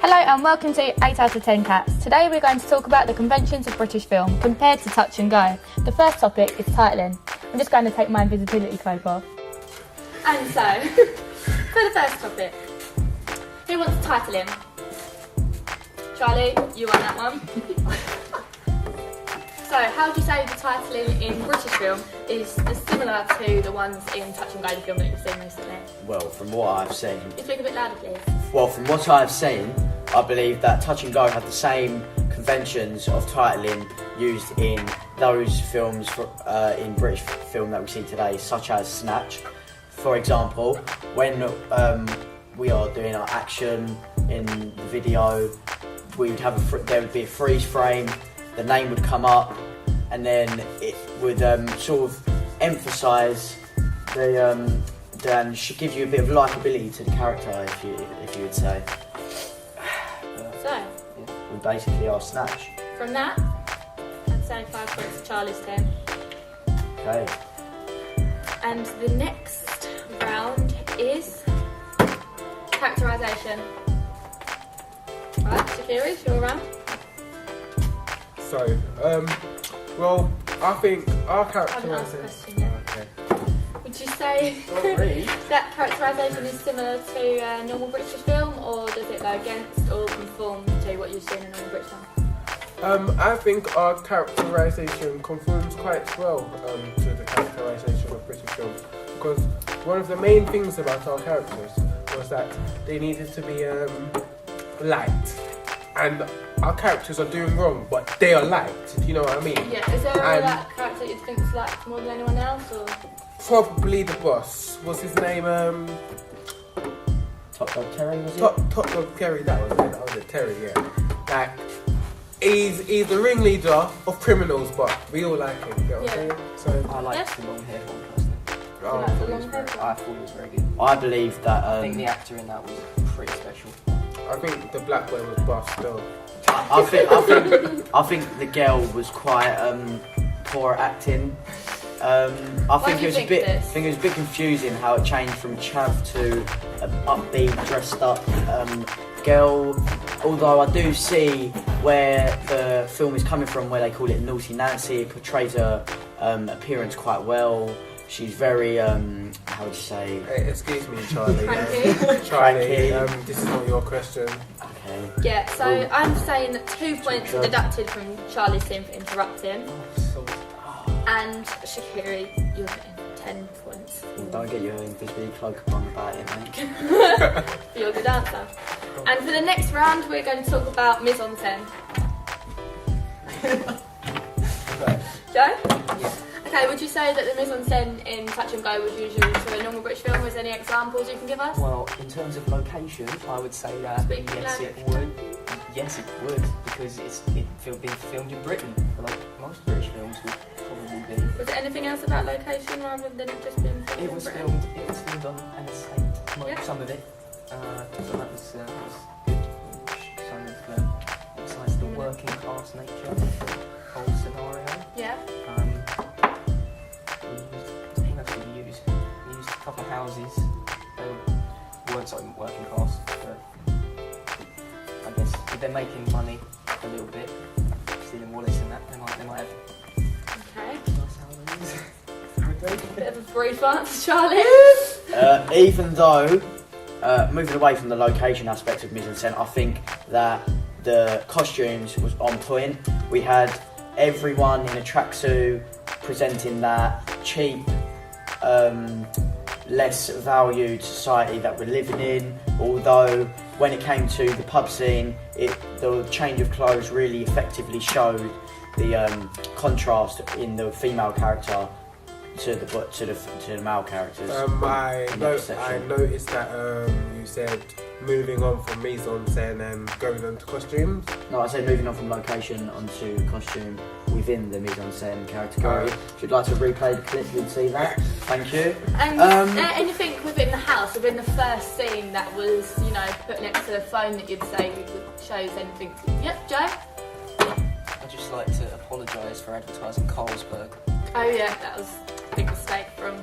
Hello and welcome to 8 out of 10 Cats. Today we're going to talk about the conventions of British film compared to touch and go. The first topic is titling. I'm just going to take my invisibility cloak off. And so, for the first topic, who wants to title him? Charlie, you want that one. So, how do you say the titling in British film is similar to the ones in Touch and Go, the film that you've seen recently? Well, from what I've seen... Can you speak a bit louder, please? Well, from what I've seen, I believe that Touch and Go have the same conventions of titling used in those films in British film that we see today, such as Snatch. For example, when we are doing our action in the video, there would be a freeze frame, the name would come up, and then it would sort of emphasise should give you a bit of likeability to the character, if you would say. So, we basically are Snatch. From that, I'd say 5 points to Charlie's 10. Okay. And the next round is characterisation. Right, Shakira, it's your round. So, well, I think our I haven't asked a characterisation... question yet. Okay. Would you say that characterisation is similar to a normal British film, or does it go against or conform to what you've seen in a normal British film? I think our characterisation conforms quite well to the characterisation of British film, because one of the main things about our characters was that they needed to be liked, and our characters are doing wrong, but they are liked. You know what I mean? Yeah. Is there a character that you think is liked more than anyone else, or? Probably the boss. What's his name? Top Dog Terry, was it? Top Dog Terry. That was it. Terry. Yeah. Like, he's the ringleader of criminals, but we all like him. You know what I'm saying? So I liked the long hair one personally. Like the long hair? I thought it was very good. I believe that... I think the actor in that was pretty special. I think the black boy was boss still. I think the girl was quite poor at acting. I think it was a bit confusing how it changed from chav to an upbeat, dressed up girl. Although I do see where the film is coming from, where they call it Naughty Nancy. It portrays her appearance quite well. She's very how would you say? Hey, excuse me, Charlie. Cranky. Charlie, this is not your question. Okay. Yeah. So I'm saying that 2 points are deducted from Charlie's team for interrupting. And Shakira, you're getting 10 points. Don't get your invisibility cloak on about it, mate. For your good answer. And for the next round, we're going to talk about mise en scène. Joe? Yeah. Okay, would you say that the mise en scène in Touch and Go was usual to a normal British film? Is there any examples you can give us? Well, in terms of location, I would say that Speak yes, loud. it would. Yes, it would, because it's been filmed in Britain, like most British films would probably be. Was there anything else about location rather than it just being filmed It in was Britain? filmed on an estate, like Yeah. some of it. So that was good. Some of the, besides the working class nature of the whole scenario. Yeah. We used a couple of houses. They weren't so working class, but I guess if they're making money a little bit, stealing wallets and that, they might have Okay. nice houses. Bit of a brief answer, Charlie. Even though, moving away from the location aspect of mise en scène, I think that the costumes was on point. We had everyone in a tracksuit presenting that cheap, less valued society that we're living in. Although when it came to the pub scene, the change of clothes really effectively showed the contrast in the female character to the male characters. I noticed that you said moving on from mise en scène and going on to costumes. No, I said moving on from location onto costume within the mise en scène category. If you'd like to replay the clip, you'd see that. Thank you. And anything within the house, within the first scene that was, put next to the phone that you'd say shows anything? Yep, Joe? I'd just like to apologise for advertising Carlsberg. Oh yeah, that was a big mistake from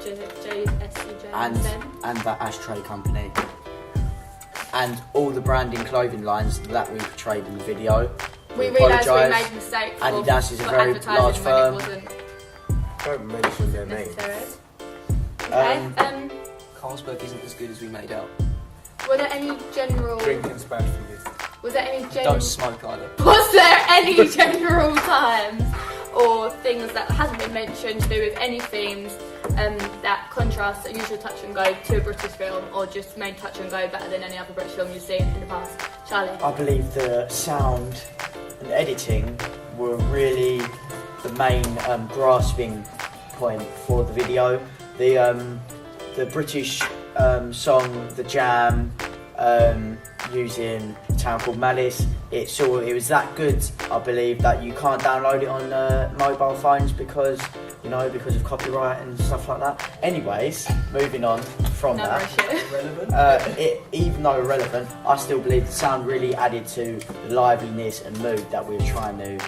jscj. And that ashtray company. and all the branding clothing lines that we portrayed in the video. We realised we apologise. made a mistake. Adidas is a for very advertising large when firm. It wasn't Don't mention their name. necessary. Okay. Carlsberg isn't as good as we made out. Were there any general? Drinking's bad for you. Was there any general? Don't smoke either. Was there any general times or things that hasn't been mentioned to do with any themes that contrast a usual touch and go to a British film, or just made touch and go better than any other British film you've seen in the past? Charlie? I believe the sound and editing were really the main grasping point for the video. The British song, The Jam, using a town called Malice, it was that good, I believe, that you can't download it on mobile phones because of copyright and stuff like that. Anyways, moving on from Another that. issue. Even though irrelevant, I still believe the sound really added to the liveliness and mood that we were trying to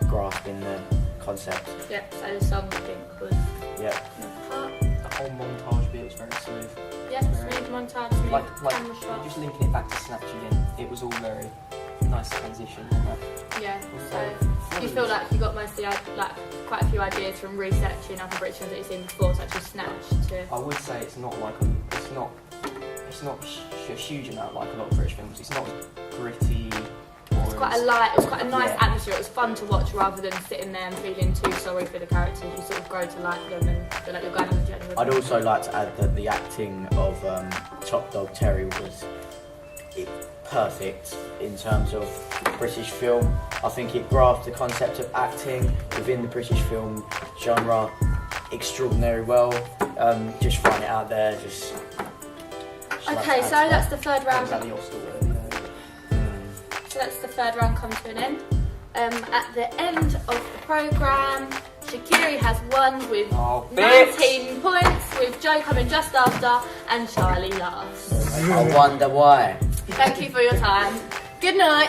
grasp in the concept. Yep, so the song I think was Yep. the part. The whole montage bit was very smooth. Yes, smooth montage, smooth Like camera shot. just linking it back to Snatch again, it was all very nice transition. Yeah, so you feel like you got mostly quite a few ideas from researching other British films that you've seen before, such as Snatch. I would say it's not a huge amount like a lot of British films. It's not gritty. It was quite a nice Yeah. atmosphere. It was fun to watch rather than sitting there and feeling too sorry for the characters. You sort of grow to like them and feel like you're going on a journey with them. I'd also like to add that the acting of Top Dog Terry was perfect in terms of British film. I think it grasped the concept of acting within the British film genre extraordinarily well. Just throwing it out there, just like Okay, to so add to that's that. the third round. Is that the Oscar word? So that's the third round come to an end. At the end of the programme, Shaqiri has won with 19 points, with Joe coming just after and Charlie last. I wonder why. Thank you for your time. Good night.